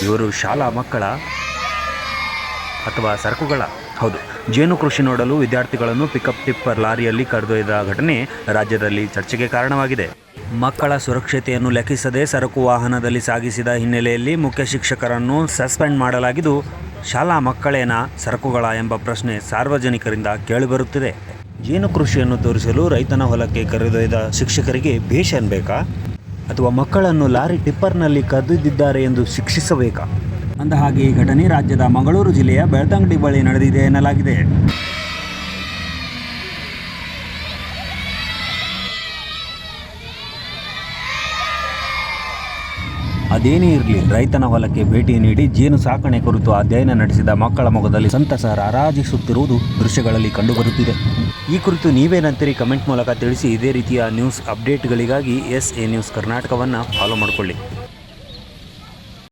ಇವರು ಶಾಲಾ ಮಕ್ಕಳ ಅಥವಾ ಸರಕುಗಳ? ಹೌದು, ಜೇನು ಕೃಷಿ ನೋಡಲು ವಿದ್ಯಾರ್ಥಿಗಳನ್ನು ಪಿಕಪ್ ಟಿಪ್ಪರ್ ಲಾರಿಯಲ್ಲಿ ಕರೆದೊಯ್ದ ಘಟನೆ ರಾಜ್ಯದಲ್ಲಿ ಚರ್ಚೆಗೆ ಕಾರಣವಾಗಿದೆ. ಮಕ್ಕಳ ಸುರಕ್ಷತೆಯನ್ನು ಲೆಕ್ಕಿಸದೆ ಸರಕು ವಾಹನದಲ್ಲಿ ಸಾಗಿಸಿದ ಹಿನ್ನೆಲೆಯಲ್ಲಿ ಮುಖ್ಯ ಶಿಕ್ಷಕರನ್ನು ಸಸ್ಪೆಂಡ್ ಮಾಡಲಾಗಿದ್ದು, ಶಾಲಾ ಮಕ್ಕಳೇನಾ ಸರಕುಗಳ ಎಂಬ ಪ್ರಶ್ನೆ ಸಾರ್ವಜನಿಕರಿಂದ ಕೇಳಿಬರುತ್ತಿದೆ. ಜೇನು ಕೃಷಿಯನ್ನು ತೋರಿಸಲು ರೈತನ ಹೊಲಕ್ಕೆ ಕರೆದೊಯ್ದ ಶಿಕ್ಷಕರಿಗೆ ಭೇಷ್ ಅನ್ಬೇಕಾ, ಅಥವಾ ಮಕ್ಕಳನ್ನು ಲಾರಿ ಟಿಪ್ಪರ್ನಲ್ಲಿ ಕರೆದೊಯ್ದಿದ್ದಾರೆ ಎಂದು ಶಿಕ್ಷಿಸಬೇಕಾ? ಅಂದಹಾಗೆ ಈ ಘಟನೆ ರಾಜ್ಯದ ಮಂಗಳೂರು ಜಿಲ್ಲೆಯ ಬೆಳ್ತಂಗಡಿ ಬಳಿ ನಡೆದಿದೆ ಎನ್ನಲಾಗಿದೆ. ಅದೇನೇ ಇರಲಿ, ರೈತನ ಹೊಲಕ್ಕೆ ಭೇಟಿ ನೀಡಿ ಜೇನು ಸಾಕಣೆ ಕುರಿತು ಅಧ್ಯಯನ ನಡೆಸಿದ ಮಕ್ಕಳ ಮೊಗದಲ್ಲಿ ಸಂತಸ ರಾರಾಜಿಸುತ್ತಿರುವುದು ದೃಶ್ಯಗಳಲ್ಲಿ ಕಂಡುಬರುತ್ತಿದೆ. ಈ ಕುರಿತು ನೀವೇನಂತೀರಿ? ಕಮೆಂಟ್ ಮೂಲಕ ತಿಳಿಸಿ. ಇದೇ ರೀತಿಯ ನ್ಯೂಸ್ ಅಪ್ಡೇಟ್ಗಳಿಗಾಗಿ SA ನ್ಯೂಸ್ ಕರ್ನಾಟಕವನ್ನು ಫಾಲೋ ಮಾಡಿಕೊಳ್ಳಿ.